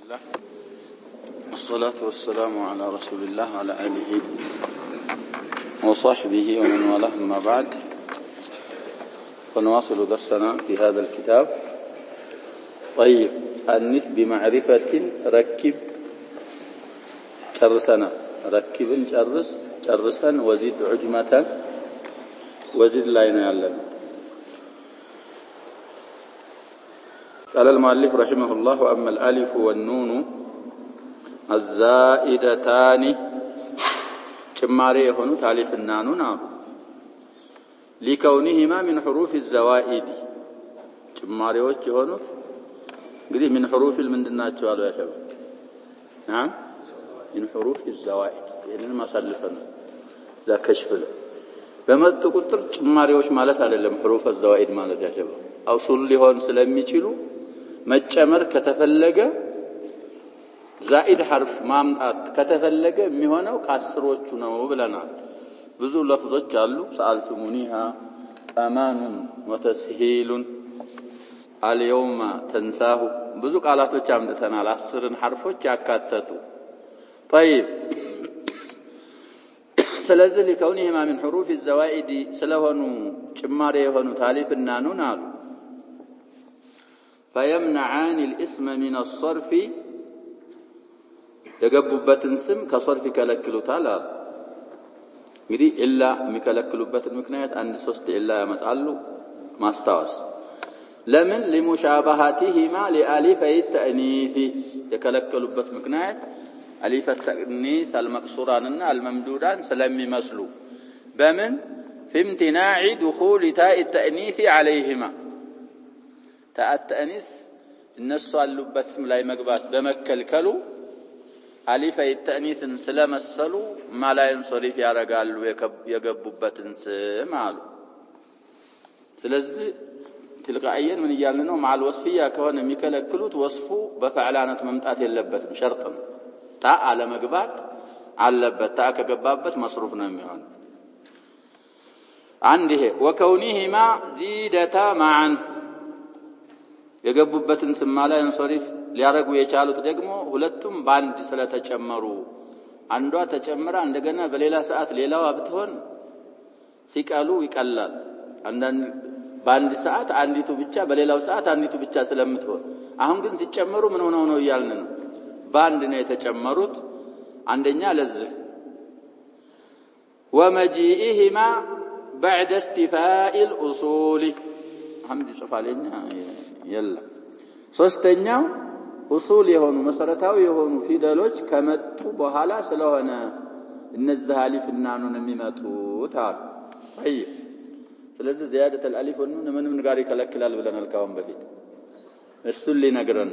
الله والصلاة والسلام على رسول الله وعلى آله وصحبه ومن والاه ما بعد فنواصل درسنا في هذا الكتاب. طيب النث بمعرفة ركب جرسنا ركب جرسا وزد عجمة وزد لاينا يعلم. قال المؤلف رحمه الله: وأما الألف والنون الزائدتان ጭማሪ የሆኑት አሊፍና ኑን አሉ لكونهما من حروف الزوائد ጭማሪዎች የሆኑት እንግዲህ من حروف ምንድናቸው አሉ ያሸበ نعم من حروف الزوائد ይሄንን ማሳልፈን ዛ ከሽፈለ በመጡ ቁጥር ጭማሪዎች ማለት አይደለም حروف الزوائد ማለት ያሸበ አውሱል ሊሆን ስለሚችሉ መጨመር ከተፈለገ زائد حرف ማምጣት ከተፈለገ የሚሆነው ከአስሮቹ ነው ብለናል። ብዙ ለፍዞች አሉ። سألتمونيها أمان وتسهيل اليوم تنساه ብዙ ቃላቶች አምጥተናል። 10 حرፎች ያካተቱ طيب ስለዚህ لكونهما من حروف الزوائد ስለሆኑ ጭማሪ የሆኑ አሊፍና ኑን አሉ فيمنعان الاسم من الصرف የገቡበትን ስም ከሰርፍ ይከለክሉታል አሉ። እንግዲህ ኢላ የሚከለክሉበትን ምክንያት አንድ ሶስት ኢላ ያመጣሉ ማስታወስ ለምን لمشابهتهما لالف التانيث የከለከሉበት ምክንያት الف التانيث المكسورانና الممدودان ስለሚመስሉ በምን في امتناع دخول تاء التانيث عليهما تاء التانيث እነሱ አሉበት ስም ላይ መግባት በመከልከሉ አሊፍ التأنيثን ስለመሰሉ ማላይን ሶሪፍ ያረጋሉ የገቡበትን ስም አሉ። ስለዚህ ትልቃየን ምን ይያልን ነው مع الوصفيه ከሆነ የሚከለክሉት ወስፉ በፈዕላነት መምጣት የለበትም ሸርጥ ነው። ታ አለ መግባት አለበት። ታ ከገባበት መስሩፍ ነው የሚሆነው። አንድ ይሄ وكونهما زيدتا معا የገቡበትን ስም ማላይን ሶሪፍ ሊያረጉ የቻሉት ደግሞ ሁለቱም ባንድ ስለተጨመሩ አንዷ ተጨምራ እንደገና በሌላ ሰዓት ሌላው አብትሆን ሲቀሉ ይቀላል። አንዳንድ ባንድ ሰዓት አንዲቱ ብቻ በሌላው ሰዓት አንዲቱ ብቻ ስለምትሆን አሁን ግን ሲጨመሩ ምን ሆነው ነው ይያልን ነው ባንድ ነው የተጨመሩት። አንደኛ ለዚህ ومجيئهما بعد استفاء الأصول حمد صفالኛ يلا ሶስተኛው ኡሱል የሆኑ መሰረታዊ የሆኑ ፊደሎች ከመጡ በኋላ ስለሆነ እነዚህ አሊፍና ኑን የሚመጡት አሉ። አይ ስለዚህ زيادة الالف والنون ምንም ጋር ይከለክላል ብለናል ካሁን በፊት እሱን ሊነግረን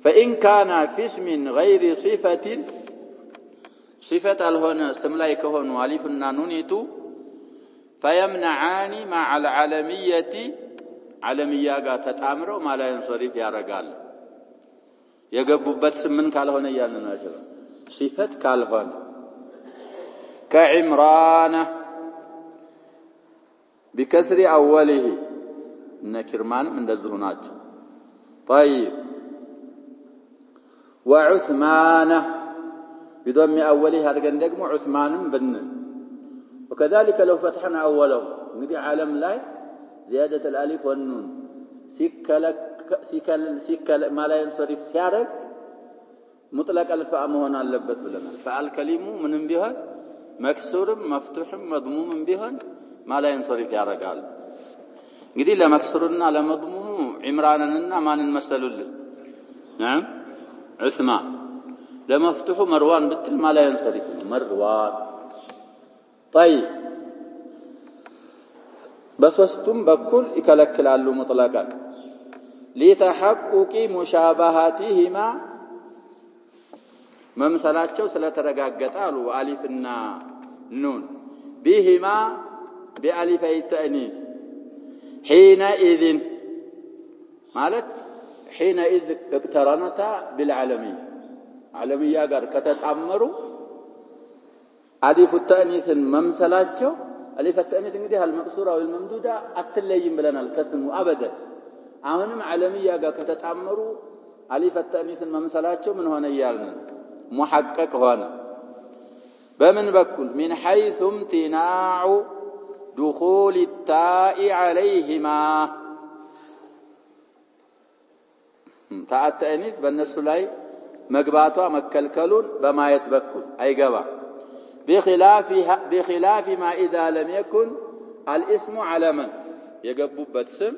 فإن كان في اسم غير صفة صفة الهنا اسم ላይ ከሆኑ አሊፍና ኑኒቱ فيمنعان مع العالمية ዓለምያ ጋር ተጣምረው ማላይን ሶሪፍ ያረጋል። የገቡበት ስም ምን ካልሆነ ያንን አጀብ ሲፈት ካልሆነ ከዕምራን بكسر اوله ነክርማንም እንደዚሁ ናቸው። طيب وعثمان بضم اوله አድርገን ደግሞ ዑስማንም ብንል وكذلك لو فتحنا اوله እንግዲህ ዓለም ላይ زيادة الالف والنون ሲከለ ማላይን ሶሪፍ ሲያረግ مطلق الفاء መሆን አለበት ብለናል። فعل كلمه ምንም ቢሆን መክሱርም መፍቱህም መضሙምም ቢሆን ማላይን ሶሪፍ ያረጋል። እንግዲህ ለመክሱርና ለመضሙሙ ዒምራንንና ማንን መሰሉልን? نعم ዑስማን። ለመፍቱሁ መርዋን ብትል ማላይን ሶሪፍ ነው መርዋን። طيب በሶስቱም በኩል ይከለክላሉ ሙጥለቃን لتحقق مشابهتهما መምሰላቸው ስለተረጋገጠ አሉ አሊፍና ኑን بهما بألف التأنيث حينئذ ማለት حينئذ اقترنتا بالعالمية ዓለምያ ጋር ከተጣመሩ አሊፍ التأنيث መምሰላቸው ألف التأنيث እንግዲህ المقصورة والممدودة አትለይም ብለናል ከስሙ አበደ አሁንም ዓለምያ ጋር ከተጣመሩ አሊፍ ተእኒስን መምሰላቸው ምን ሆነ ይያልን ሙሐቀቅ ሆነ በምን በኩል من حيث امتناع دخول التاء عليهما تاء التأنيث በእነርሱ ላይ መግባቷ መከልከሉን በማየት በኩል አይገባ بخلاف ما اذا لم يكن الاسم علما የገቡበት ስም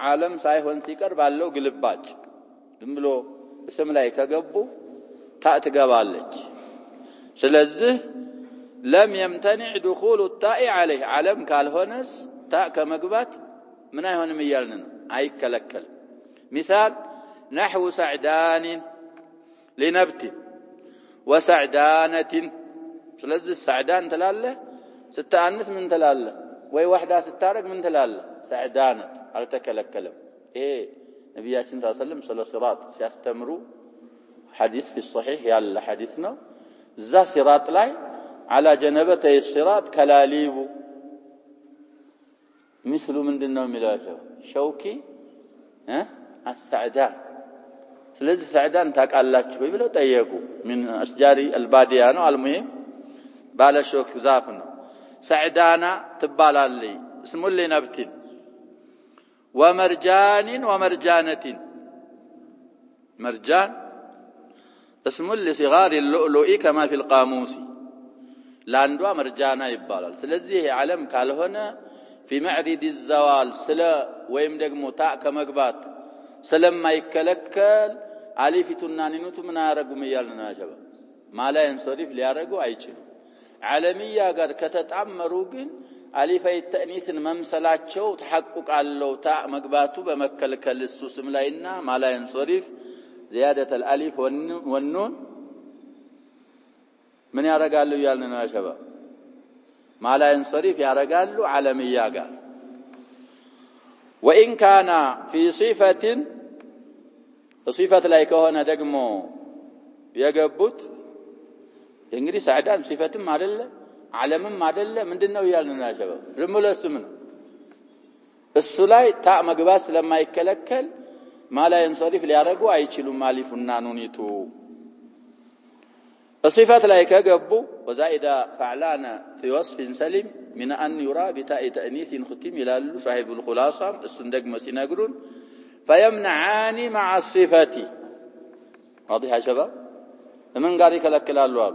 ዓለም ሳይሆን ሲቀር ባለው ግልባጭ ዝም ብሎ ስም ላይ ከገቡ ታእ ትገባለች ስለዚህ لم يمتنع دخول التاء عليه علم ካልሆነስ ታእ ከመግባት ምን አይሆንም ይያልን ነው አይከለከል مثال نحو سعدان لنبت وسعدانة ስለዚህ سعدان ትላለህ ስተአንስ ምን ትላለህ ወይ ወህዳ ስታረግ ምን ትላለህ سعدانة አልተከለከለም ይሄ ነብያችን ሰለላሁ ዐለይሂ ወሰለም ስለ ሲራጥ ሲያስተምሩ ሐዲስ في الصحيح ያለ ሐዲስ ነው እዛ ሲራጥ ላይ على جنبتي الصراط كلاليب مثل ምንድነው የሚላቸው ሸውኪ السعدان ስለዚህ سعدان ታቃላችሁ ወይ ብለው ጠየቁ من اشجار الباديه ነው المهم ባለ ሾክ ዛፍ ነው سعدانا ትባላለች اسم لنبت ومرجان ومرجانة مرجان اسم لصغار اللؤلؤ كما في القاموس ላንዷ መርጃና ይባላል ስለዚህ ዓለም ካልሆነ في معرض الزوال ስለ ወይም ደግሞ ታእ ከመግባት ስለማይከለከል አሊፊቱና ኒኑቱ ምን ያረጉም ይያልና ሸባ ማላየን ሶሪፍ ሊያረጉ አይችልም ዓለሚያ ጋር ከተጣመሩ ግን አሊፈይ ተእኒስን መምሰላቸው ተሐቁቃለው ታእ መግባቱ በመከልከል እሱ ስም ላይና ማላየን ሶሪፍ زياده الالف والنون من ያረጋሉ ይያልና ሸባ ማላየን ሶሪፍ ያረጋሉ ዓለሚያ ጋር وان كان في صفه صفه ላይ ከሆነ ደግሞ የገቡት እንግዲህ سعدان صفتም አይደለ ዓለምም አይደለ ምንድነው ይያልና ሸባ ዝምለስም ነው እሱ ላይ ታእ መግባት ስለማይከለከል ማላየን ሶሪፍ ሊያረጉ አይችሉም አሊፉና ኑኒቱ صفات لا يكغبوا وزائد فعلان في وصف سليم من أن يرى بتاء تأنيث ختم إلى صاحب الخلاصة السندق مسينقرون فيمنعان مع الصفة واضح يا شباب من قال لك الألوال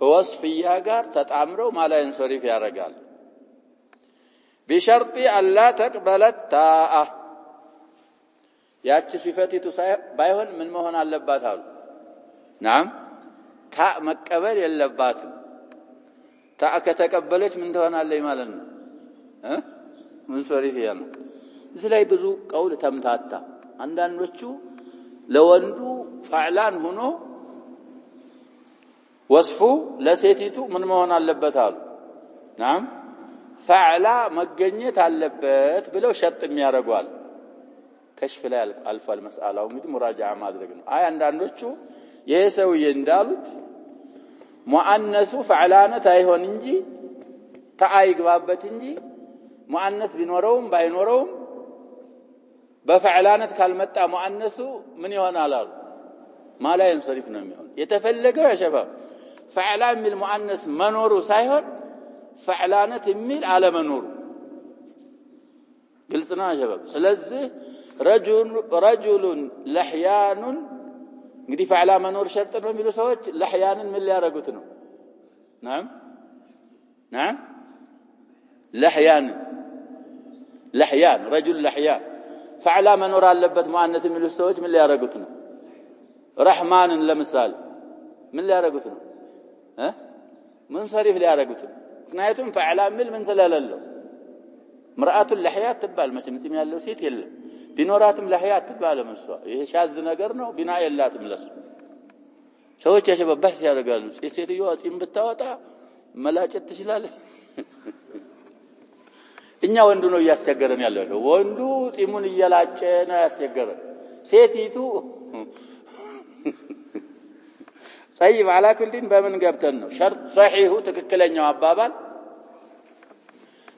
وصف ياغار تتعمروا ما لا ينصرف يا رجال بشرط أن لا تقبل التاء ياتي صفتي تصايب بايهن من مهن اللبات نعم ታእ መቀበል የለባትም ታእ ከተቀበለች ምን ትሆናለች ማለት ነው ምን ሶሪፍ ያለ እዚህ ላይ ብዙ ቀውል ተምታታ አንዳንዶቹ ለወንዱ ፈዕላን ሆኖ ወስፉ ለሴቲቱ ምን መሆን አለበት አሉ ናም ፈዕላ መገኘት አለበት ብለው ሸጥ የሚያረጋሉ ከሽፍ ላይ አልፋል መስአላው እንግዲህ ሙራጃዓ ማድረግ ነው አይ አንዳንዶቹ ይሄ ሰውዬ እንዳሉት ሙአነሱ ፈዕላነት አይሆን እንጂ ታአይግባበት እንጂ ሙአነስ ቢኖረውም ባይኖረውም በፈዕላነት ካልመጣ ሙአነሱ ምን ይሆናል አሉ ማላየን ሶሪፍ ነው የሚሆን የተፈለገው ያ ሸባብ ፈዕላ የሚል ሙአነስ መኖሩ ሳይሆን ፈዕላነት የሚል አለመኖሩ ግልጽ ነው ያ ሸባብ ስለዚህ ረጁሉን ለህያኑን እንግዲህ ፈዕላ መኖር ሸርጥ ነው የሚሉ ሰዎች ለህያንን ምን ሊያረጉት ነው نعم لحيان رجل لحيان فعلا منور አለበት ሙአነስ የሚሉ ሰዎች ምን ሊያረጉት ነው ረህማንን ለምሳሌ ምን ሊያረጉት ነው ምን ሶሪፍ ሊያረጉት ምክንያቱም ፈዕላ የሚል ምን ስለሌለው ምርአቱ ለህያት ትባል መቼም ያለው ሴት የለም ቢኖራትም ለህያት ትባል መስዋ ይሄ ሻዝ ነገር ነው ቢና የላትም ለሱ ሰዎች ያሸበባህ ያደርጋሉ ሴትየዋ ጺም ብታወጣ መላጨት ትችላለች እኛ ወንዱ ነው ያስቸገረን ያለው ወንዱ ጺሙን እየላጨ ነው ያስቸገረን ሴቲቱ طيب على كل دين በምን ገብተን ነው ሸርጥ صحيح ትክክለኛው አባባል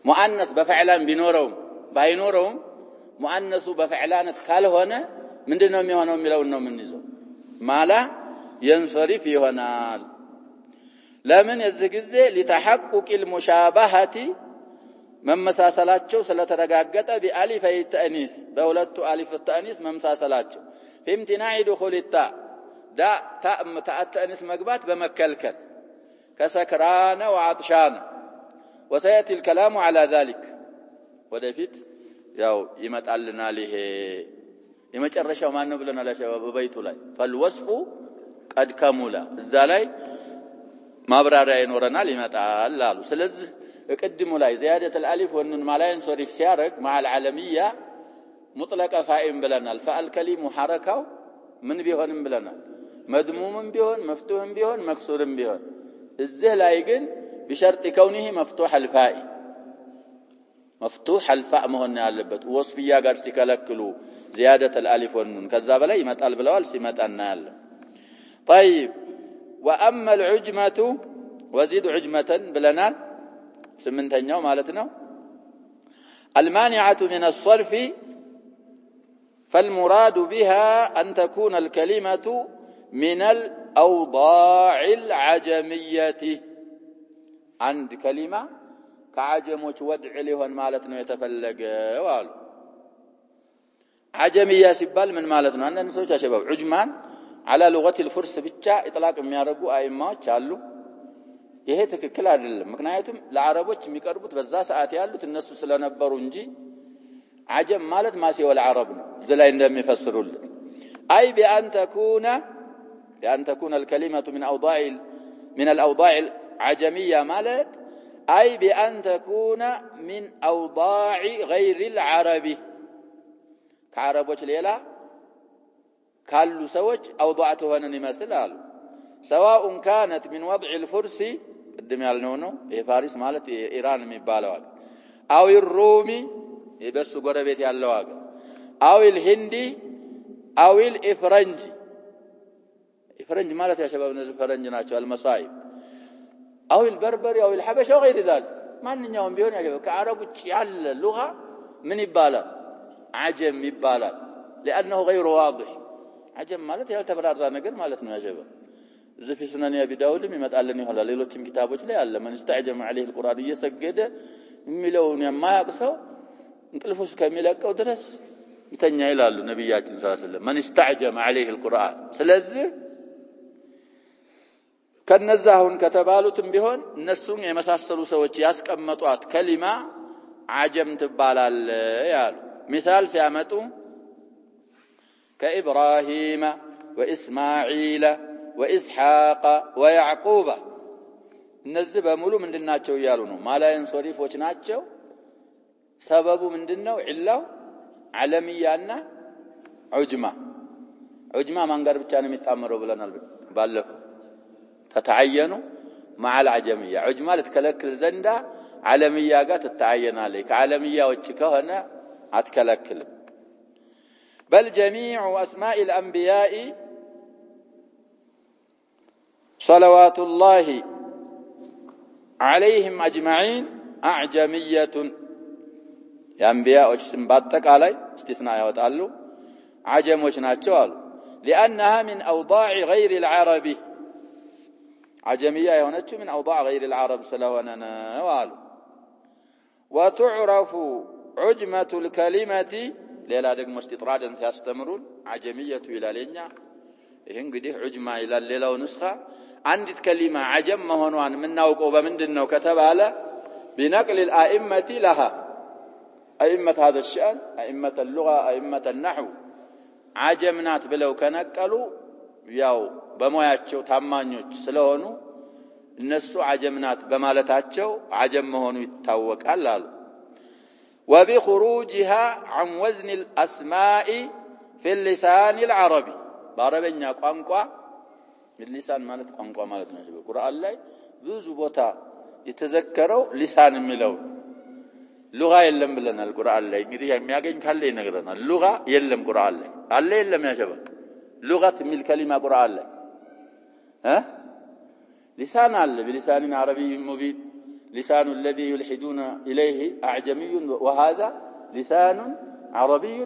ሙአነስ በፈዕላን ቢኖረው ባይኖረው ሙአነሱ በፈዕላነት ካልሆነ ምንድነው የሚሆነው የሚለው ነው ምን ይዘው ማላ ينصرف ይሆናል ለምን የዚህ ጊዜ لتحقق المشابهه መመሳሰላቸው ስለተረጋገጠ بألف التأنيث በሁለቱ አሊፍ التأنيث መመሳሰላቸው فامتناع دخول التاء دا تاء التأنيث مغبات بمكلكل كسكران وعطشان وسيأتي الكلام على ذلك ወደፊት ያው ይመጣልና ለሄ የመጨረሻው ማን ነው ብለናል አሸባብ በበይቱ ላይ فالوصف قد كمل እዛ ላይ ማብራሪያ ይኖረናል ይመጣል አሉ ስለዚህ እቅድሙ ላይ زياده الالف والنون ما لا ينصرف ሲያረግ مع العالميه مطلق فاعل ብለናል فالكلم حركه ምን ቢሆንም ብለናል مدموم ቢሆን مفتوح ቢሆን مكسور ቢሆን እዚህ ላይ ግን بشرط كونه مفتوح الفاء مفتوح الفاء መሆን ያለበት ወስፍያ ጋር ሲከለክሉ زياده الالف والنون ከዛ በላይ ይመጣል ብለዋል ሲመጣና ያለ طيب واما العجمه وزيد عجمه بلنال ስምንተኛው ማለት ነው المانعه من الصرف فالمراد بها ان تكون الكلمه من الاوضاع العجميه عند كلمه كعجموች ወድዕ ሊሆን ማለት ነው የተፈለገው አሉ عجميه ሲባል ምን ማለት ነው አንዳንድ ሰዎች አሸባብ عجمان على لغه الفرس ብቻ ኢጥላቅ የሚያደርጉ አይማዎች አሉ ይሄ ትክክል አይደለም ምክንያቱም ለአረቦች የሚቀርቡት በዛ ሰዓት ያሉት እነሱ ስለነበሩ እንጂ عجم ማለት ማሲ ወል አረብ ነው ዘላይ እንደሚፈስሩልን اي بان تكون الكلمه من الاوضاع العجميه ማለት اي بان تكون من اوضاع غير العرب ከአረቦች ሌላ ካሉ ሰዎች አውضعت ሆነን ይመስላል سواء كانت من وضع الفرس قدم ያልነው ነው የፋሪስ ማለት ኢራን የሚባለው አገር او الرومي የበሱ ጎረቤት ያለው አገር او الهندي او الافرنجي الفرنج ማለት ያሸባብ እነዚህ ፈረንጅ ናቸው المصايب او البربري او الحبشه وغير ذلك ማንኛውም ቢሆን ያሸባብ ከአረብ ውጭ ያለ لغه ምን ይባላል عجم ይባላል لانه غير واضح عجم ማለት ያልተበራራ ነገር ማለት ነው ያሸባብ في سنن ابي داود ይመጣልን ይሆናል ሌሎችም ኪታቦች ላይ አለ من استعجم عليه القران እየሰገደ የሚለውን የማያቅሰው እንቅልፉስ ከሚለቀው ድረስ ይተኛ ይላሉ ነብያችን ሰለላሁ ዐለይሂ ወሰለም من استعجم عليه القران ስለዚህ ከነዛሁን ከተባሉትም ቢሆን እነሱን የመሳሰሉ ሰዎች ያስቀመጧት ከሊማ عجم ትባላል ያሉ مثال ሲያመጡ كإبراهيم وإسماعيل وإسحاق ويعقوب እነዚህ በሙሉ ምንድናቸው ይያሉ ነው ማላየን ሶሪፎች ናቸው ሰበቡ ምንድነው ኢላው ዓለሚያና ዑጅማ ማን ጋር ብቻ ነው የሚጣመረው ብለናል ባለፈው ተታየኑ مع العجميه ዑጅማ ለተከለክል ዘንዳ ዓለሚያ ጋር ተታየናለች ከዓለሚያ ውጭ ከሆነ አትከለክልም بل جميع اسماء الانبياء صلوات الله عليهم اجمعين اعجميه የአንቢያዎች ስም በአጠቃላይ استثناء ያወጣሉ عجمዎች ናቸው አሉ لانها من اوضاع غير العرب عجميه የሆነችው من اوضاع غير العرب ስለሆነ ነው አሉ وتعرف عجمه الكلمه ሌላ ደግሞ استطرادا ሲያስተምሩን عجميه ይላልኛ ይሄ እንግዲህ ዑጅማ ይላል ሌላው ንስኻ አንዲት ከሊማ عجم መሆኗን ምናውቀው በምንድነው ከተባለ بنقل الائمه لها ائمه هذا الشأن ائمه اللغه ائمه النحو عجمናት ብለው ከነቀሉ ያው በሞያቸው ታማኞች ስለሆኑ እነሱ عجمናት በማለታቸው عجم መሆኑ ይታወቃል አሉ وبخروجها عن وزن الاسماء في اللسان العربي በአረበኛ ቋንቋ ልሳን ማለት ቋንቋ ማለት ነው በቁርአን ላይ ብዙ ቦታ የተዘከረው ልሳን የሚለው لغه የለም ብለናል ቁርአን ላይ እንግዲህ የሚያገኝ ካለ ይነግረናል لغه የለም ቁርአን ላይ አለ የለም ያሸባ لغه የሚል كلمه ቁርአን ላይ لسان አለ بلسان عربي مبين لسان الذي يلحدون اليه اعجمي وهذا لسان عربي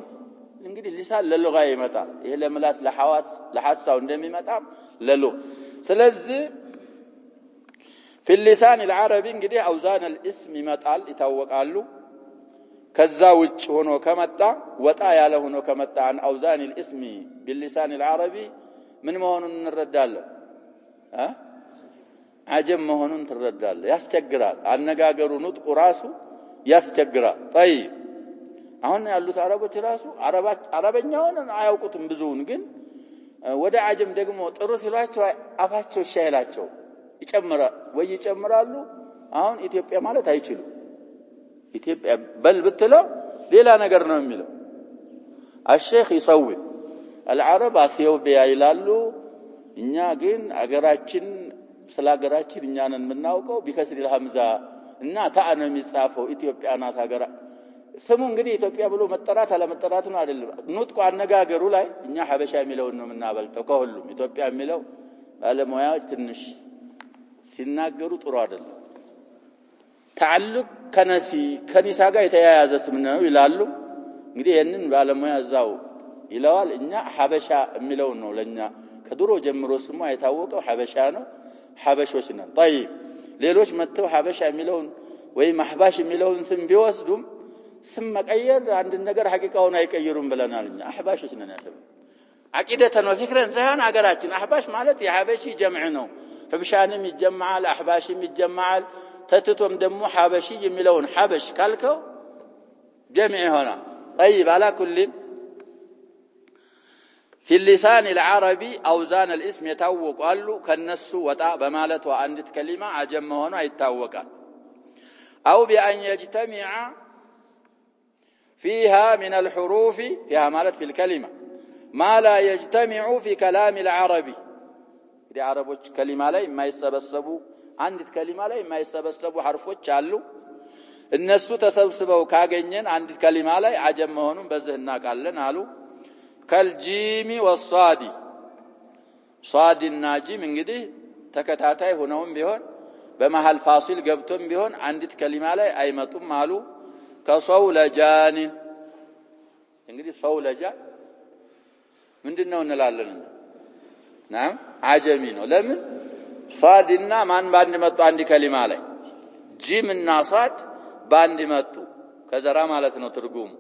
እንግዲህ ሊሳን ለሉጋ ይመጣል ይሄ ለምላስ ለሐዋስ ለሐሳው እንደሚመጣም ለሉግ ስለዚህ في اللسان العربي እንግዲህ አውዛን الاسم ይመጣል ይታወቃሉ ከዛ ውጭ ሆኖ ከመጣ ወጣ ያለ ሆኖ ከመጣ عن አውዛን الاسم باللسان العربي ምን መሆኑን እንረዳለን አጀም መሆኑን ትረዳለህ ያስቸግራል አነጋገሩ ኑጥቁ ራሱ ያስቸግራል طيب አሁን ያሉት አረቦች ራሱ አረበኛውን አያውቁትም ብዙውን ግን ወደ አጀም ደግሞ ጥሩ ሲሏቸው አፋቸው ሻይላቸው ይጨምራሉ አሁን ኢትዮጵያ ማለት አይችሉም ኢትዮጵያ በል ብትለው ሌላ ነገር ነው የሚለው الشيخ يصوب العرب اثيوبيا ይላሉ እኛ ግን አገራችን ስላገራችን እኛ ነን የምናውቀው ቢከስር الهمዛ እና ታአ ነው የሚጻፈው ኢትዮጵያ ናት ሀገራ ስሙ እንግዲህ ኢትዮጵያ ብሎ መጠራት አለመጠራት ነው አይደለም ኑጥቁ አነጋገሩ ላይ እኛ ሐበሻ የሚለው ነው የምናበልጠው ከሁሉም ኢትዮጵያ የሚለው ባለሙያዎች ትንሽ ሲናገሩ ጥሩ አይደለም ተዓልቅ ከኒሳ ጋር የተያያዘ ስም ነው ይላሉ እንግዲህ ይሄንን ባለሙያ እዛው ይለዋል እኛ ሐበሻ የሚለው ነው ለኛ ከድሮ ጀምሮ ስሙ አይታወቀው ሐበሻ ነው ሐበሾች ነን طيب ሌሎች መተው ሐበሻ የሚለውን ወይ ማህባሽ የሚለውን ስም ቢወስዱም ስም መቀየር አንድ ነገር ሐቂቃውን አይቀይሩም ብለናል እኛ አህባሾች ነን ያለው አቂደተን ወፍክረን ሳይሆን አገራችን አህባሽ ማለት የሐበሺ ጀምዕ ነው حبشانم يجمعال احباشم يجمعال تتتم دمو حبشي የሚለውን حبش ካልከው جمع هنا طيب على كل في اللسان العربي اوزان الاسم يتوق قالوا كنس وطا بمالته عندت كلمه عجم ሆኖ አይታወቃል او بان يجتمع فيها من الحروف فيها مالت في الكلمه ما لا يجتمع في كلام العربي እንግዲህ አረቦች ከሊማ ላይ የማይሰበሰቡ አንዲት ከሊማ ላይ የማይሰበሰቡ ሐርፎች አሉ እነሱ ተሰብስበው ካገኘን አንዲት ከሊማ ላይ አጀም መሆኑን በዚህ እናውቃለን አሉ ከልጂሚ ወሳዲ ሷዲና ጂም እንግዲህ ተከታታይ ሆነውም ቢሆን በመሃል ፋሲል ገብቶም ቢሆን አንዲት ከሊማ ላይ አይመጡም አሉ ከሰውለጃን እንግዲህ ሰውለጃ ምንድነው እንላለን نعم عجمي ነው ለምን ሷድና ማን ባንድ መጡ አንድ ከሊማ ላይ ጂምና ሷድ ባንድ መጡ ከዘራ ማለት ነው ትርጉሙ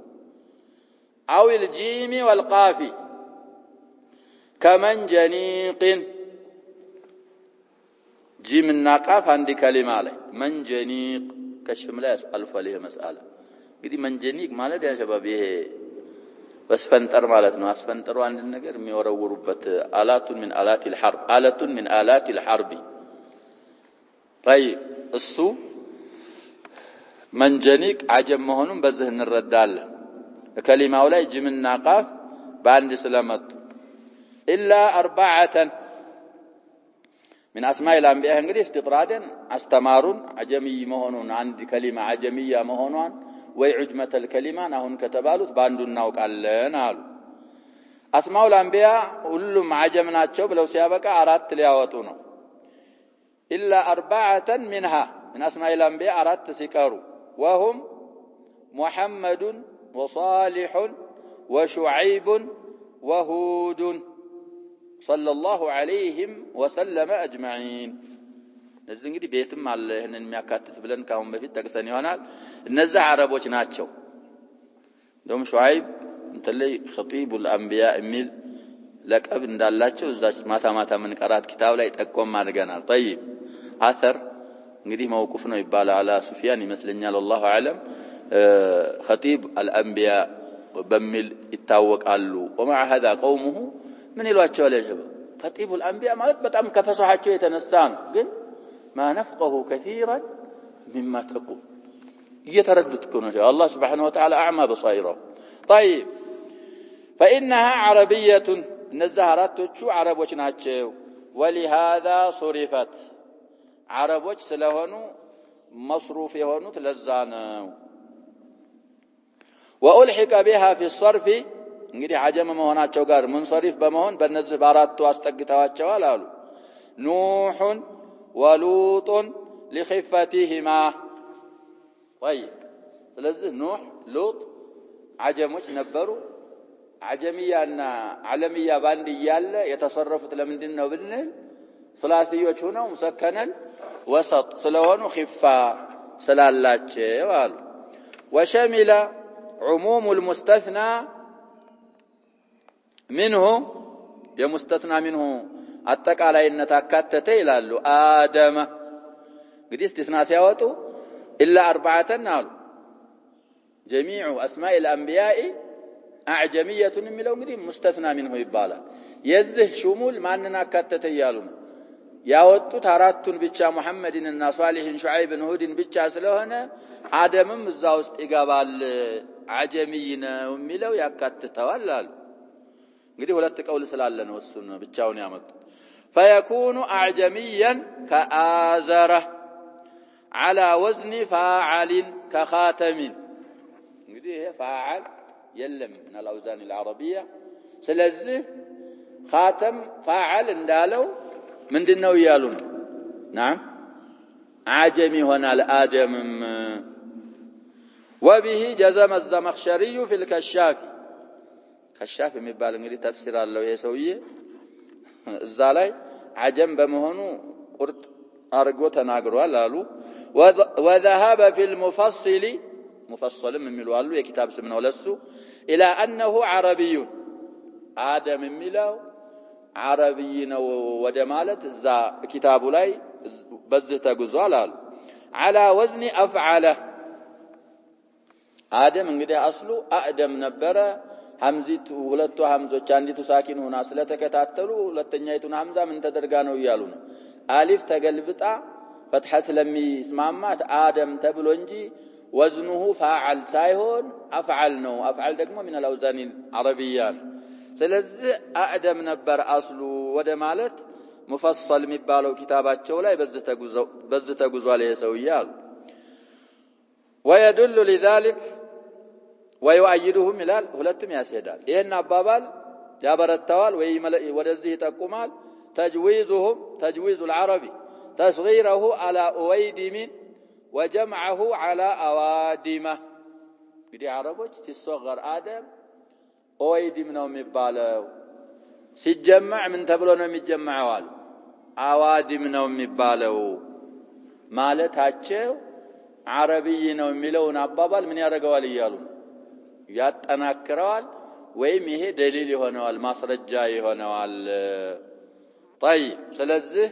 او الجيم والقاف كمن جنيق ጂምና ቃፍ አንድ ከሊማ ላይ መንጀኒቅ ከሽም ላይ አልፎ ለየ መስአላ እንግዲህ መንጀኒቅ ማለት ያ ሸባብ ይሄ واسفنطر ማለት ነው አስፈንጠሩ አንድ ነገር የሚወረውሩበት አላቱን من آلات الحرب آلة من آلات الحرب طيب እሱ መንጀኒቅ አጀም መሆኑን በዚህ እንረዳለን ከሊማው ላይ ጅምና ቃፍ በአንድ ስለመጡ إلا 4 من اسماء الانبياء እንግዲህ استطرادا استمارون عجمي መሆኑን አንድ ከሊማ عجمية መሆኗን ወይ ዑጅመተ الكلمه አሁን ከተባሉት ባንዱ እናውቃለን አሉ اسماء الانبياء ሁሉም عجم ናቸው ብለው ሲያበቃ አራት ሊያወጡ ነው الا 4 منها من اسماء الانبياء አራት ሲቀሩ وهم محمد وصالح وشعيب وهود صلى الله عليهم وسلم اجمعين እዚህ እንግዲህ ቤትም አለ ይሄንን የሚያካትት ብለን ካሁን በፊት ተከሰን ይሆናል እነዚህ አረቦች ናቸው ደም ሹዓይብ እንተለይ خطيب الانبياء የሚል ለቀብ እንዳላቸው እዛች ማታ ምን ቀራት ኪታብ ላይ ጠቆም አድርገናል طيب አثر እንግዲህ መውቁፍ ነው ይባላል አላ ሱፊያን ይመስለኛል والله اعلم خطيب الانبياء በሚል ይታወቃሉ ومع هذا قومه ምን ይሏቸዋል ያጀባ خطيب الانبياء ማለት በጣም ከፈሳሃቸው የተነሳ ነው ግን ما نفقه كثيرا مما تقول يتردد كونه الله سبحانه وتعالى أعمى بصائره طيب فإنها عربية النزهرات تشو عربوش ناتشو ولهذا صرفت عربوش سلهنو مصروف يهونو تلزانو وألحق بها في الصرف እንግዲህ عجم መሆናቸው ጋር منصرف በመሆን በእነዚህ በአራቱ አስጠግተዋቸዋል አሉ نوح ولوط لخفتهما طيب ስለዚህ ኑህ ሉጥ عجمዎች ነበሩ عجمية علمية باندية يتصرفت لمندنا وبنل ثلاثية هنا مسكنا وسط سلوان خفا سلالات وال وشمل عموم المستثنى منه يا مستثنى منه أتك على إن تكتتي لالو آدم قد استثناء سيواتو إلا 4 نالو جميع أسماء الأنبياء أعجمية ملو قد مستثنى منه يبالا يزه شمول ما أننا كتتي يالو ياوتو تاراتون بيتشا محمد إن صالح شعيب هود بيتشا سلوهنا آدم مزاوست إقابال عجميين وملو يكتتوال لالو قد ولدت قول سلالنا والسنة بيتشاون يامد فيكون أعجميا كآزرة على وزن فاعل كخاتم قد فاعل يلم من الأوزان العربية سلزه خاتم فاعل اندالو من دنو يالون نعم عجمي هنا الآدم وبه جزم الزمخشري في الكشاف كشاف የሚባል እንግዲህ ተፍሲር አለው ይሄ ሰውዬ እዛ ላይ عجم በመሆኑ ቁርጥ አርጎ ተናግሯል አሉ وذهب في المفصل مفصل የሚሉ አሉ የኪታብ ስም ነው ለሱ الى انه عربي آدم የሚለው عربي ነው ወደ ማለት እዛ ኪታቡ ላይ በዚህ ተጉዟል አሉ على وزن افعل آدم እንግዲህ አስሉ አደም ነበረ ሐምዚቱ ሁለቱ ሐምዞች አንዲቱ ሳኪን ሆና ስለተከታተሉ ሁለተኛይቱን ሐምዛ ምን ተደርጋ ነው ይያሉ ነው አሊፍ ተገልብጣ ፈትሐ ስለሚስማማት አደም ተብሎ እንጂ ወዝኑሁ فاعل ሳይሆን አፍዓል ነው አፍዓል ደግሞ من الاوزان العربيه ስለዚህ አደም ነበር አስሉ ወደ ማለት ሙፈሰል የሚባለው ኪታባቸው ላይ በዚህ ተጉዟል ይሰውያል ويدل لذلك ويؤيدهم ይላል ሁለቱም ያስሄዳል ይሄን አባባል ያበረታዋል ወይ ወደዚህ ይጠቁማል تجويز العربي تصغيره على أويدم وجمعه على أوادم እንግዲህ አረቦች ሲصغر آدم أويدم ነው የሚባለው ሲጀመዕ ምን ተብሎ ነው የሚጀመعው አዋዲም ነው የሚባለው ማለታቸው عربي ነው የሚለውን አባባል ምን ያደርገዋል ይያሉ ያጠናክረዋል ወይም ይሄ ደሊል ይሆነዋል ማስረጃ ይሆነዋል طيب ስለዚህ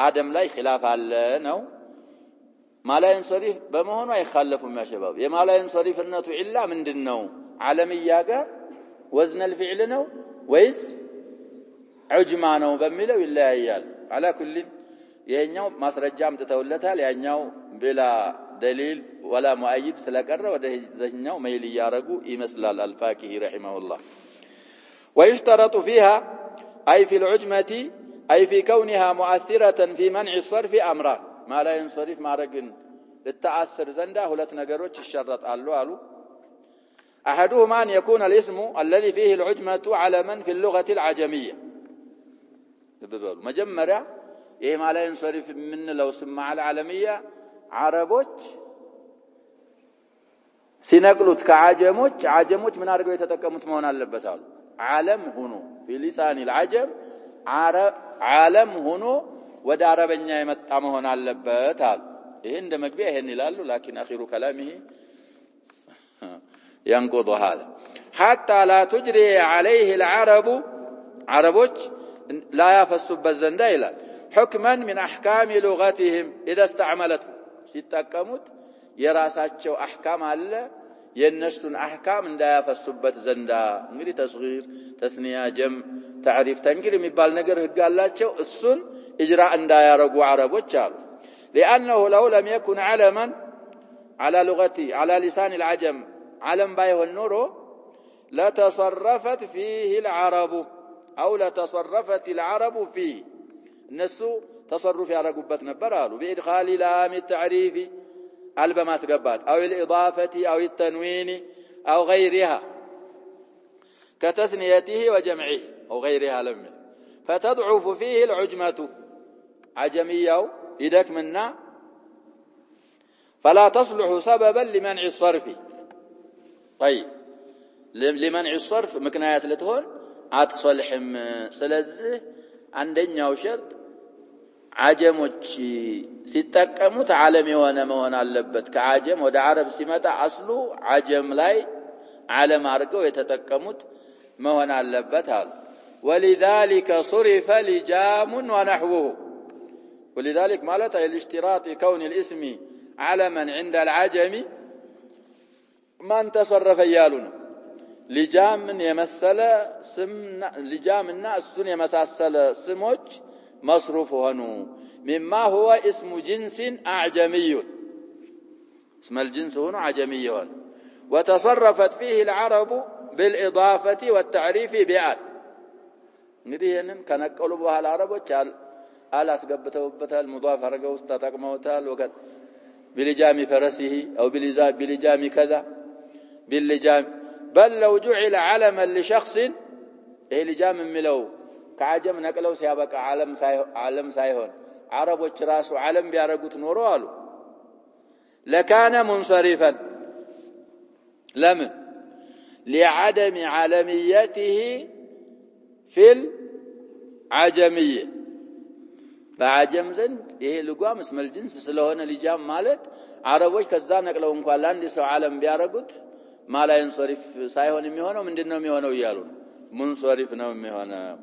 አደም ላይ ኺላፍ አለ ነው ማላይን ሶሪፍ በመሆኑ አይخالفም ያ ሸባብ የማላይን ሶሪፍነቱ ኢላ ምንድነው ዓለምያ ጋር ወዝን الفعل ነው ወይስ ዑጅማ ነው በሚለው ይለያያል على كل ይሄኛው ማስረጃም ተተውለታል ያኛው بلا دليل ولا مؤيد سلقر ودهኛው ميل يارغو يمثلال الفاكهي رحمه الله ويشترط فيها أي في العجمة أي في كونها مؤثرة في منع الصرف أمران ما لا ينصرف مارغن للتأثر زندا ሁለት ነገሮች ይشرጣሉ አሉ أحدهما أن يكون الاسم الذي فيه العجمة علما في اللغة العجمية مجمرة ይሄ ما لا ينصرف من لو سمع العالمية عربوች ሲነቅሉት ከዓጀሞች ምን አድርገው የተጠቀሙት መሆን አለበት አሉ ዓለም ሆኖ በሊሳን العجم ዓለም ሆኖ ወደ አረበኛ የመጣ መሆን አለበት አሉ ይሄ እንደ መግቢያ ይሄን ይላሉ لكن اخر كلامه ينقض هذا حتى لا تجري عليه العرب عربوች لا يفسبበት ዘንዳ ይላል حكما من احكام لغتهم اذا استعملته ሲጠቀሙት የራሳቸው አህካም አለ የነሱን አህካም እንዳያፈሱበት ዘንዳ እንግዲህ ተስጊር ተስኒያ ጀም تعريف ተንኪር የሚባል ነገር ህግ አላቸው እሱን ኢጅራ እንዳያረጉ አረቦች አሉ لانه لو لم يكن علما على لغتي على لسان العجم علم بايሆን ኖሮ لتصرفت فيه العرب او لتصرفت العرب فيه እነሱ تصرف ያረጉበት ነበር አሉ بادخال لام التعريف البما تقبات او الاضافه او التنوين او غيرها كتثنيته وجمعه او غيرها لم فتضعف فيه العجمه عجميه يدك منا فلا تصلح سببا لمنع الصرف طيب لمنع الصرف ምክንያት ልትሆን አትሰልህም ስለዚህ አንደኛው ሸርጥ አጀሞች ሲጠቀሙት ዓለም የሆነ መሆን አለበት ከአጀም ወደ አረብ ሲመጣ አስሉ አጀም ላይ ዓለም አድርገው የተጠቀሙት መሆን አለበት አሉ ولذلك صرف لجام ونحوه ولذلك ማለት الاشتراط كون الاسم علما عند العجم ما تصرف يالون لجامن የመሰለ ስም لجامና እሱን የመሳሰለ ስሞች مصروف ሆኑ مما هو اسم جنس اعجمي اسم الجنس هنا عجمي ሆነ وتصرفت فيه العرب بالاضافه والتعريف بال እንግዲህ ይሄንን ከነቀሉ በኋላ አረቦች አላስገብተውበታል ሙዳፍ አረገው ውስጥ ተጠቅመውታል ወገን بلجام فرسه او بلجام كذا باللجام بل لو جعل علما لشخص ايه لجام ملو كعجم نقلو سيابقى عالم سايهون عربوች ራሱ ዓለም ቢያረጉት ኖሮ አሉ لكان منصرفا لمن لعدم عالميته في العجميه بعجم ዘንድ ይሄ ልጓም اسم الجنس ስለሆነ لجام ማለት عربوች ከዛ ነቅለው እንኳን ለአንድ ሰው ዓለም ቢያረጉት ما لا ينصرف ሳይሆን የሚሆነው ምንድነው የሚሆነው ይያሉ منصرف ነው የሚሆነው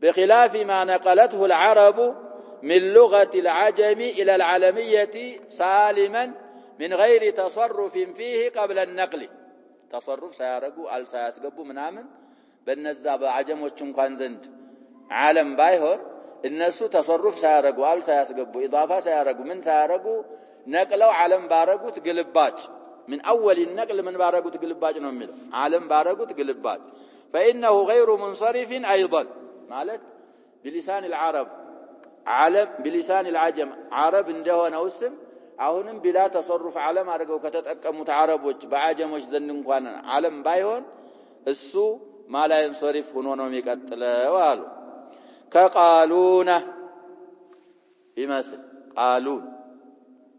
بخلاف ما نقلته العرب من لغة العجم إلى العالمية سالما من غير تصرف فيه قبل النقل تصرف سيارقوا أل سياسقبوا منامن بالنزاب عجموች እንኳን ዘንድ ዓለም ባይሆን እነሱ تصرف سيارقوا أل سياسقبوا إضافة سيارقوا من سيارقوا نقلوا ዓለም ባረጉት ግልባጭ من أول النقل من ባረጉት ግልባጭ ነው የሚለው ዓለም ባረጉት ግልባጭ فإنه غير منصرف أيضا ማለት بلسان العرب ዓለም بلسان العجم عرب እንደሆነው ስም አሁንም بلا تصرف ዓለም አድርገው ከተጠቀሙት አረቦች በአጀሞች ዘንድ እንኳን ዓለም ባይሆን እሱ ما لا ينصرف ሆኖ ነው የሚቀጥለው አሉ ከቃሉና ይመስል ቃሉን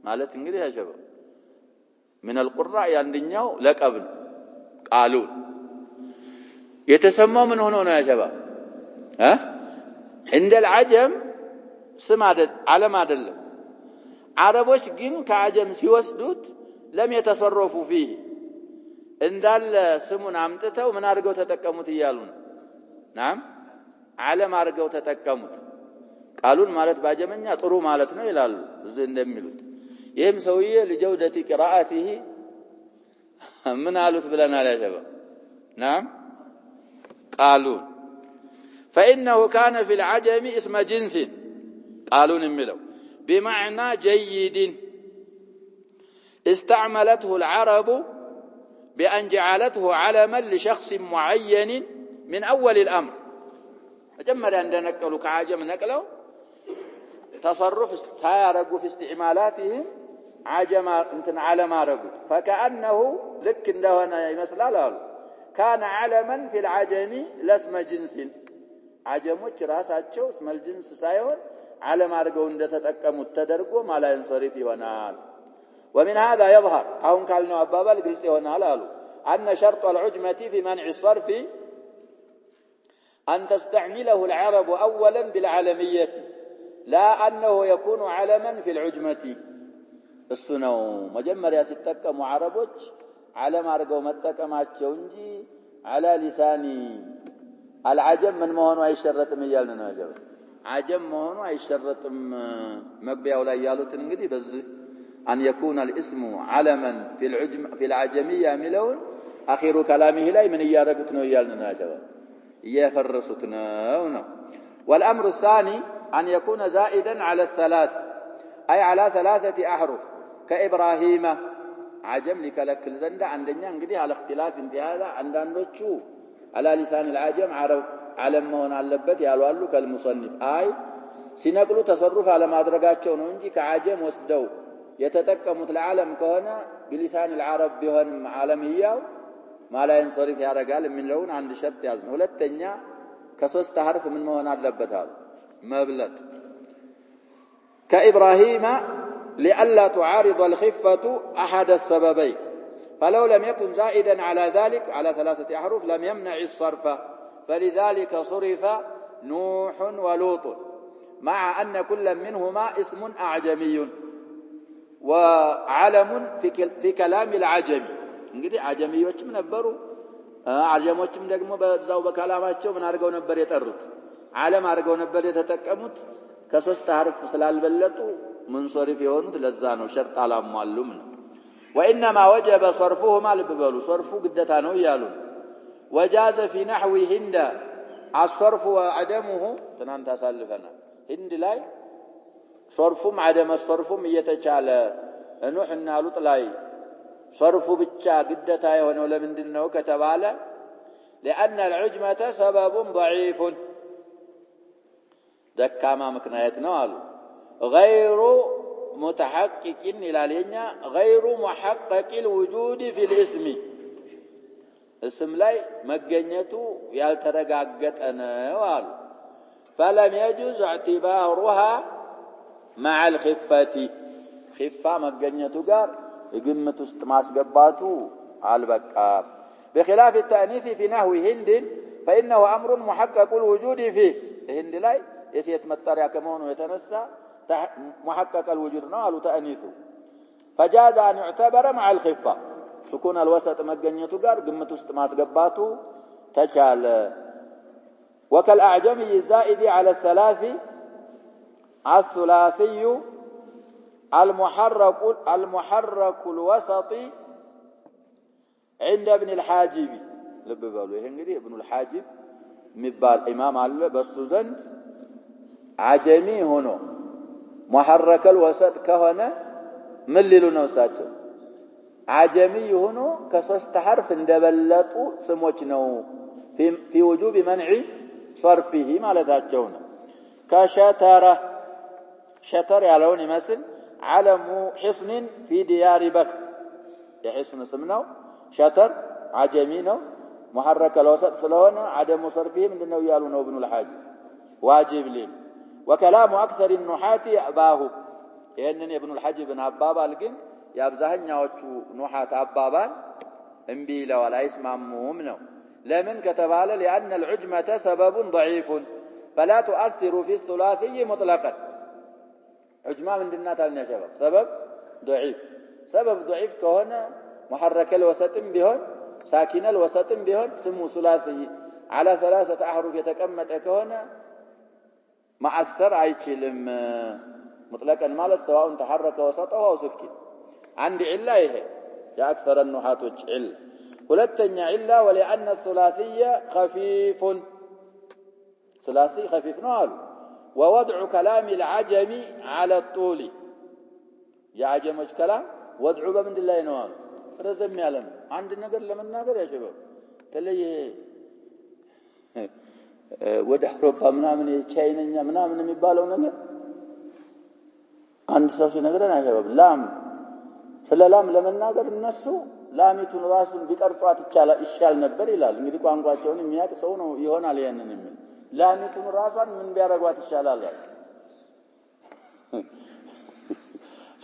ማለት እንግዲህ ያጀበ من القراء ያንደኛው ለቀብል ቃሉን የተሰማው ምን ሆኖ ነው ያጀበ عند العجم ስም ዓለም አይደለም አረቦች ግን ከአጀም ሲወስዱት ለም يتصرفوا فيه እንዳለ ስሙን አምጥተው ምን አድርገው ተጠቀሙት ይያሉ ነው ናም ዓለም አድርገው ተጠቀሙት ቃሉን ማለት ባጀመኛ ጥሩ ማለት ነው ይላሉ እዚህ እንደሚሉት ይሄም ሰውዬ ለጀውደቲ قراءته ምን አሉት ብለናል ያጀበ ናም ቃሉን فإنه كان في العجم اسم جنس قالوا نملوا بمعنى جيد استعملته العرب بأن جعلته علما لشخص معين من أول الأمر أجمل أن نقلوا كعجم نقلوا تصرف سيارقوا في استعمالاتهم عجم انتن علم رقوا فكأنه لك እንደሆነ ይመስላል አሉ كان علما في العجم لاسم جنس عجموች ራሳቸው اسم الجنس ሳይሆን ዓለም አድርገው እንደተጠቀሙት ተደርጎ ما لا ينصرف ይሆናል ومن هذا يظهر አሁን ካልነው አባባል ግልጽ ይሆናል አሉ أن شرط العجمة في منع الصرف أن تستعمله العرب أولا بالعالمية لا أنه يكون علما في العجمة السنو مجمريا ሲጠቀሙ عربوች ዓለም አድርገው መጠቀማቸው እንጂ على لسان العجم من መሆኑ አይሸረጥም ይያልን ነው ያጀበ عجم መሆኑ አይሸረጥም መግቢያው ላይ ያሉትን እንግዲህ በዚህ أن يكون الاسم علما في العجمية ملون آخر كلامه لا من يارقت ነው ይያልን ነው ያጀበ يفرست ነው والأمر الثاني أن يكون زائدا على الثلاث أي على 3 أحرف كإبراهيم عجم لكلكل زند عندنا እንግዲህ على اختلاف انتهاء አንዳንዶቹ على لسان العجم عرب ዓለም መሆን አለበት ያሉ አሉ ከልሙሰኒፍ አይ ሲነቅሉ ተሰሩፍ አለማድረጋቸው ነው እንጂ ከአጀም ወስደው የተጠቀሙት ለዓለም ከሆነ بلسان العرب ቢሆንም ዓለምያው ما لا ينصرف ያረጋል የሚለውን አንድ ሸርጥ ያዝ ነው ሁለተኛ ከሶስት ሐርፍ ምን መሆን አለበት አሉ መብለጥ كإبراهيم لئلا تعارض الخفة أحد السببين فلو لم يكن زائدا على ذلك على 3 أحرف لم يمنع الصرف فلذلك صرف نوح ولوط مع أن كل منهما اسم أعجمي وعلم في كلام العجم እንግዲህ አጀሚዎችም ነበሩ አጀሞችም ደግሞ በዛው በከላማቸው ምን አድርገው ነበር የጠሩት ዓለም አድርገው ነበር የተጠቀሙት ከ3 ሐርፍ ስላልበለጡ منصرف የሆኑት ለዛ ነው ሸርጥ አላሟሉም ነው وانما وجب صرفهما لببلو صرفو ግዴታ ነው ይያሉ وجاز في نحو هند الصرف وعدمه ትናንት አሳልፈናል هند ላይ صرفም عدم الصرفም እየተቻለ ኑህና ሉጥ ላይ صرف ብቻ ግዴታ የሆነው ለምንድነው ከተባለ لأن العجمة سبب ضعيف ደካማ ምክንያት ነው አሉ غير متحقق إلى غير محقق الوجود في الاسم اسم لاي مجنيته يالترقاقت أنا وال فلم يجوز اعتبارها مع الخفة خفة مجنيته قال قمة استماس قباته على البكاب بخلاف التأنيث في نحو هند فإنه أمر محقق الوجود فيه هند لاي يسيت مطريا كمون ويتنسى محقق الوجود قالوا تأنيثه فجاز أن يعتبر مع الخفة سكون الوسط مجنيته قال قمة استماس قباته تشال وكالأعجمي الزائد على الثلاثي الثلاثي المحرك الوسط عند ابن الحاجب لب بالو يهنجري ابن الحاجب مبال امام الله بس زند عجمي هنا محرك الوسط كهنا مللو ነው ሳቸው عجمي هنا كሶስት حرف እንደበለጡ ስሞች ነው في وجوب منع صرفه ማለታቸው ነው شتر ያለውን ይመስል علم حصن في ديار بكر يحصن اسمه شتر عجمي ነው محرك الوسط ስለሆነ عدم صرفه ምንድነው ያሉ ነው ابن الحاج واجب لي وكلام اكثر النحاة اباه ይሄንን ابن الحاج ابن አባባል ግን ያብዛኛዎቹ ኑሐት አባባል እንቢ ለዋላ አይስማሙም ነው ለምን ከተባለ لان العجمة سبب ضعيف فلا تؤثر في الثلاثي مطلقا عجمة ምንድነው ታልኛ سبب ضعيف ከሆነ محرك الوسط بيهون ساكن الوسط بيهون سمو ثلاثي على 3 احرف يتقمط كهونه مؤثر አይችልም مطلقا ማለት سواء تحرك وسطه او سكن عند عله ይሄ ያክثر النحاتዎች عله ሁለተኛ عله ولان الثلاثي خفيف ثلاثي خفيف ነው አሉ ووضع كلام العجم على الطول يا عجمش كلام وضع በምንድን ላይ ነው አሉ ረዘም ያለ ነው አንድ ነገር ለመናገር ያሸበው ተለየ ወደ አውሮፓ ምናምን የቻይናኛ ምናምን የሚባለው ነገር አንድ ሰው ሲነግረን ያሸበው ላም ስለላም ለመናገር እነሱ ላሚቱን ራሱን ቢቀርጿት ይሻል ነበር ይላል እንግዲህ ቋንቋቸውን የሚያውቅ ሰው ነው ይሆናል ያንን የሚል ላሚቱን ራሷን ምን ቢያረጓት ይሻላል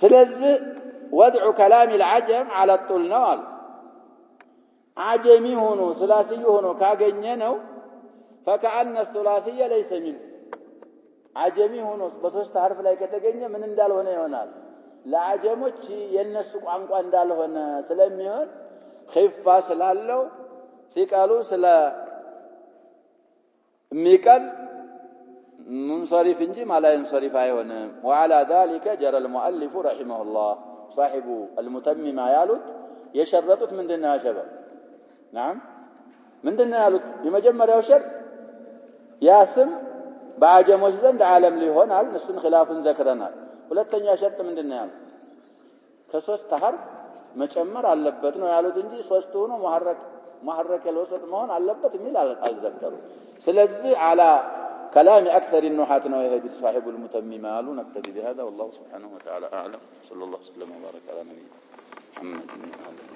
ስለዚህ وضع كلام العجم على الطول نوال عجمي هونو ثلاثي هونو كاغنينو فكأن الثلاثي ليس منه عجمي هونو በሶስት حرف ላይ ከተገኘ ምን እንዳልሆነ ይሆናል ለአጀሞች የነሱ ቋንቋ እንዳልሆነ ስለሚሆን خفة ስላለው ሲቃሉ ስለ ሚቀል منصرف እንጂ ማላ ينصرف አይሆንም وعلى ذلك جرى المؤلف رحمه الله صاحب المتمم ያሉት የሸረጡት ምንድነው ያሸበው نعم ምንድነው ያሉት የመጀመሪያው ሸርጥ ያስም በአጀሞች ዘንድ ዓለም ሊሆናል እሱን خلافን ዘክረናል ሁለተኛ ሸርጥ ምንድነው ያሉት ከሶስት حرف መጨመር አለበት ነው ያሉት እንጂ ሶስት ሆኖ محرك الوسط መሆን አለበት የሚል አልዘከሩ ስለዚህ على كلام أكثر النحاة ويهدي صاحب المتمم قالوا نكتفي بهذا والله سبحانه وتعالى أعلم صلى الله وسلم وبارك على نبينا محمد